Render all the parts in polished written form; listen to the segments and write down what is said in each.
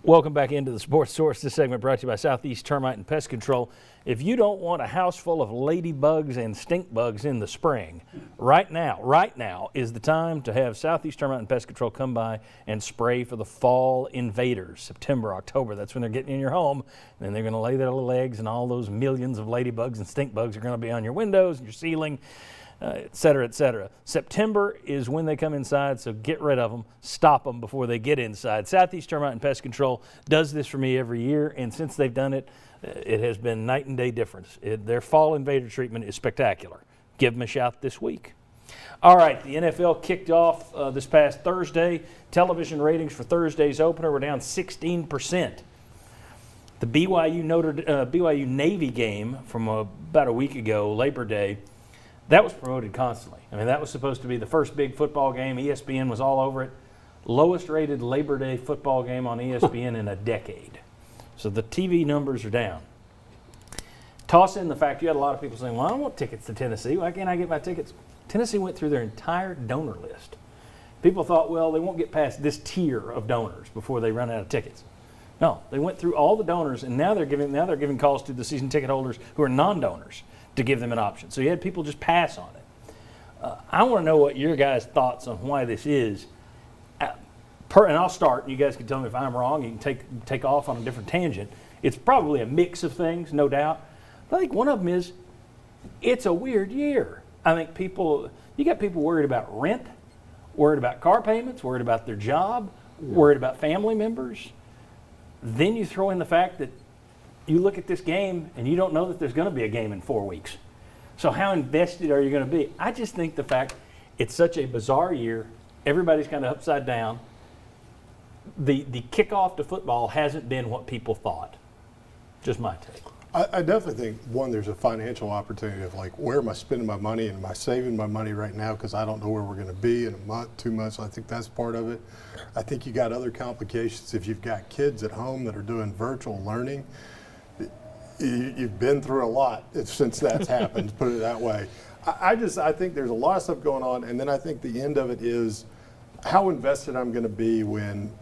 Welcome back into the Sports Source. This segment brought to you by Southeast Termite and Pest Control. If you don't want a house full of ladybugs and stink bugs in the spring, right now is the time to have Southeast Termite and Pest Control come by and spray for the fall invaders. September, October, that's when they're getting in your home, and then they're going to lay their little eggs, and all those millions of ladybugs and stink bugs are going to be on your windows and your ceiling, et cetera, et cetera. September is when they come inside, so get rid of them. Stop them before they get inside. Southeast Termite and Pest Control does this for me every year, and since they've done it, it has been night and day difference. Their fall invader treatment is spectacular. Give them a shout this week. All right, the NFL kicked off this past Thursday. Television ratings for Thursday's opener were down 16%. The BYU Navy game from about a week ago, Labor Day, that was promoted constantly. I mean, that was supposed to be the first big football game. ESPN was all over it. Lowest rated Labor Day football game on ESPN in a decade. So the TV numbers are down. Toss in the fact you had a lot of people saying, well, I don't want tickets to Tennessee. Why can't I get my tickets? Tennessee went through their entire donor list. People thought, well, they won't get past this tier of donors before they run out of tickets. No, they went through all the donors, and now they're giving calls to the season ticket holders who are non-donors to give them an option. So you had people just pass on it. I want to know what your guys' thoughts on why this is. And I'll start, and you guys can tell me if I'm wrong. You can take off on a different tangent. It's probably a mix of things, no doubt. But I think one of them is it's a weird year. I think you got people worried about rent, worried about car payments, worried about their job, worried about family members. Then you throw in the fact that you look at this game and you don't know that there's going to be a game in 4 weeks. So how invested are you going to be? I just think the fact it's such a bizarre year, everybody's kind of upside down. The kickoff to football hasn't been what people thought. Just my take. I definitely think, one, there's a financial opportunity of like, where am I spending my money, and am I saving my money right now because I don't know where we're going to be in a month, 2 months. So I think that's part of it. I think you got other complications. If you've got kids at home that are doing virtual learning, you've been through a lot since that's happened, put it that way. I think there's a lot of stuff going on, and then I think the end of it is how invested I'm going to be when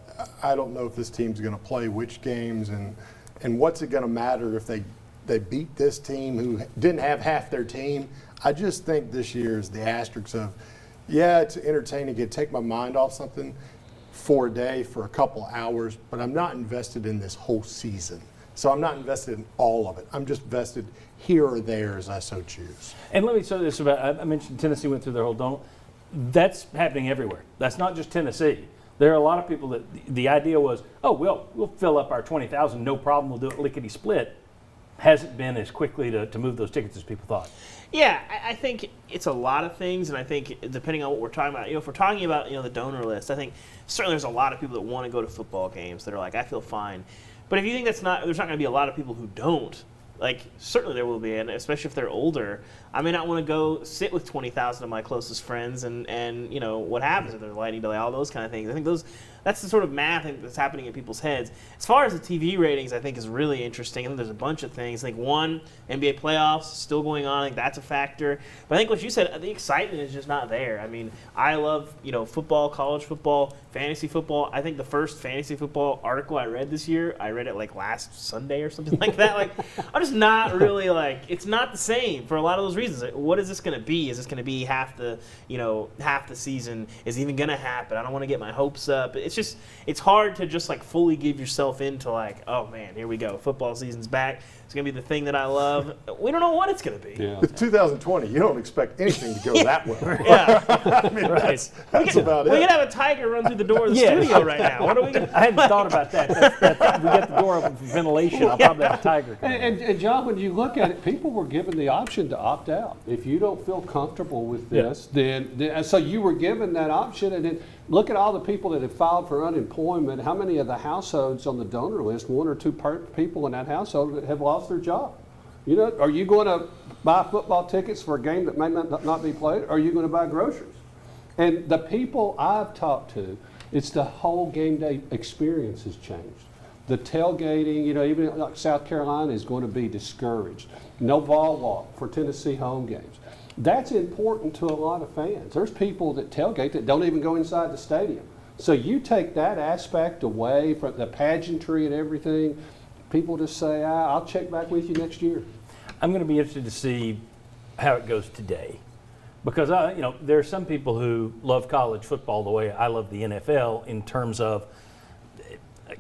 I don't know if this team's going to play which games, and what's it going to matter if they beat this team who didn't have half their team. I just think this year is the asterisk of, yeah, it's entertaining, it take my mind off something for a day, for a couple hours, but I'm not invested in this whole season. So I'm not invested in all of it. I'm just invested here or there as I so choose. And let me say this about, I mentioned Tennessee went through their whole donut. That's happening everywhere. That's not just Tennessee. There are a lot of people that the idea was, oh, we'll fill up our 20,000, no problem, we'll do it lickety-split. Hasn't been as quickly to move those tickets as people thought. Yeah, I think it's a lot of things, and I think depending on what we're talking about, if we're talking about the donor list, I think certainly there's a lot of people that want to go to football games that are like, I feel fine. But if you think there's not going to be a lot of people who don't, like certainly there will be, and especially if they're older, I may not want to go sit with 20,000 of my closest friends and what happens if there's lighting delay, all those kind of things. I think that's the sort of math that's happening in people's heads. As far as the TV ratings, I think is really interesting. I think there's a bunch of things. I think one, NBA playoffs still going on. I think that's a factor. But I think what you said, the excitement is just not there. I mean, I love football, college football, fantasy football. I think the first fantasy football article I read this year, I read it like last Sunday or something like that. Like I'm just not really it's not the same for a lot of those reasons. Like, what is this going to be? Is this going to be half the season? Is it even going to happen? I don't want to get my hopes up. It's hard to just fully give yourself into oh man, here we go. Football season's back. It's going to be the thing that I love. We don't know what it's going to be. Yeah. It's 2020. You don't expect anything to go that way. Yeah. I mean, that's about it. We could have a tiger run through the door of the studio right now. What are we going to I hadn't thought about that. We get the door open for ventilation. I'll probably have a tiger come in. And John, when you look at it, people were given the option to opt out. If you don't feel comfortable with this, then so you were given that option. And then look at all the people that have filed for unemployment. How many of the households on the donor list, one or two people in that household, that have lost their job? Are you going to buy football tickets for a game that may not be played? Or are you going to buy groceries? And the people I've talked to, it's the whole game day experience has changed. The tailgating, even like South Carolina is going to be discouraged. No ball walk for Tennessee home games. That's important to a lot of fans. There's people that tailgate that don't even go inside the stadium. So you take that aspect away from the pageantry and everything, people just say, I'll check back with you next year. I'm going to be interested to see how it goes today, because there are some people who love college football the way I love the NFL in terms of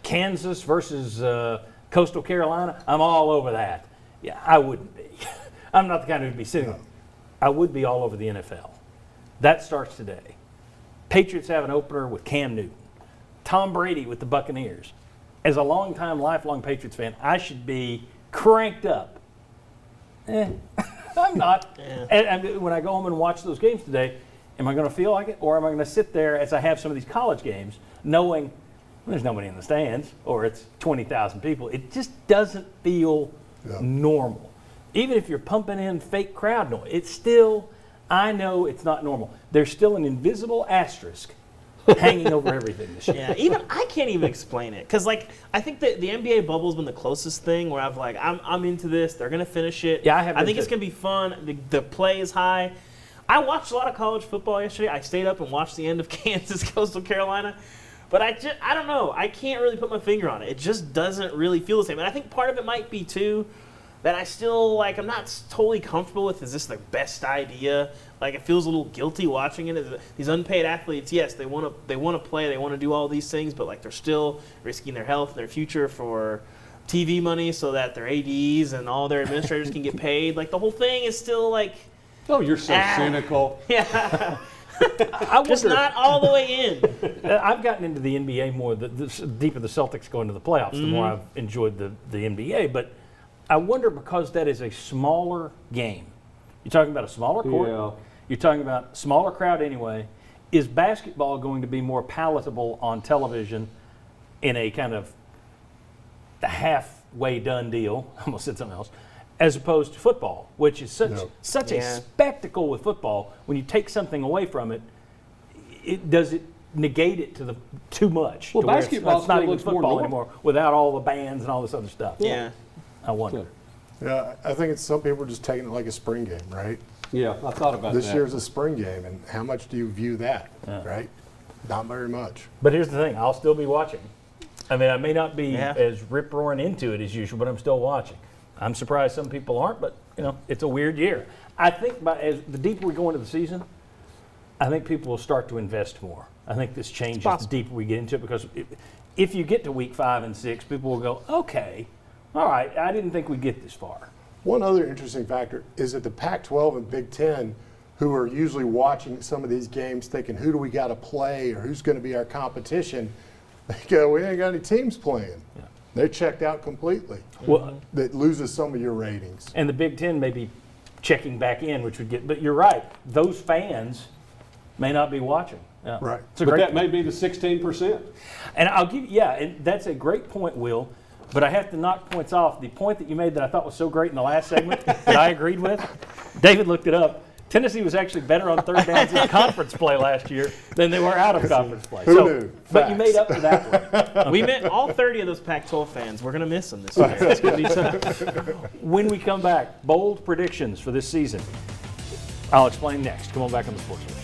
Kansas versus Coastal Carolina. I'm all over that. Yeah, I wouldn't be. I'm not the kind who'd be sitting. I would be all over the NFL. That starts today. Patriots have an opener with Cam Newton, Tom Brady with the Buccaneers. As a longtime, lifelong Patriots fan, I should be cranked up. I'm not. Yeah. And when I go home and watch those games today, am I going to feel like it, or am I going to sit there as I have some of these college games, knowing there's nobody in the stands, or it's 20,000 people? It just doesn't feel normal. Even if you're pumping in fake crowd noise, it's still, I know it's not normal. There's still an invisible asterisk hanging over everything this year. Yeah, even I can't even explain it, because I think that the NBA bubble's been the closest thing where I'm into this. They're gonna finish it. Yeah, I think it's gonna be fun. The play is high. I watched a lot of college football yesterday. I stayed up and watched the end of Kansas Coastal Carolina, but I don't know. I can't really put my finger on it. It just doesn't really feel the same. And I think part of it might be too that I still I'm not totally comfortable with. Is this the best idea? It feels a little guilty watching it. These unpaid athletes, yes, they want to play, they want to do all these things, but they're still risking their health, their future for TV money, so that their ADs and all their administrators can get paid. The whole thing is still Oh, you're so cynical. Yeah. I Just wonder, not all the way in. I've gotten into the NBA more. The deeper the Celtics go into the playoffs, the more I've enjoyed the NBA. But I wonder, because that is a smaller game. You're talking about a smaller court. Yeah. You're talking about smaller crowd anyway. Is basketball going to be more palatable on television in a kind of the halfway done deal? I almost said something else. As opposed to football, which is such a spectacle with football. When you take something away from it, does it negate it to too much? Well, to where basketball it's not still even looks more football normal. anymore without all the bands and all this other stuff. Yeah. I wonder. Yeah, I think some people are just taking it like a spring game, right? Yeah, I thought about This that. year's a spring game, and how much do you view that, right? Not very much. But here's the thing: I'll still be watching. I mean, I may not be Yeah. as rip roaring into it as usual, but I'm still watching. I'm surprised some people aren't, but it's a weird year. I think as the deeper we go into the season, I think people will start to invest more. I think this changes the deeper we get into it, because if you get to week 5 and 6, people will go, okay, all right, I didn't think we'd get this far. One other interesting factor is that the Pac-12 and Big Ten, who are usually watching some of these games thinking, who do we got to play or who's going to be our competition, they go, we ain't got any teams playing. Yeah. They're checked out completely. Well, That loses some of your ratings. and the Big Ten may be checking back in, which would get, but you're right, those fans may not be watching. Yeah. Right. It's a But great that may be the 16%. And I'll give and that's a great point, Will. But I have to knock points off. The point that you made that I thought was so great in the last segment that I agreed with, David looked it up. Tennessee was actually better on third downs in conference play last year than they were out of conference play. Who knew? But you Facts. made up for that one. We met all 30 of those Pac-12 fans. We're going to miss them this year. It's going to be tough. When we come back, bold predictions for this season. I'll explain next. Come on back on the Sports Show.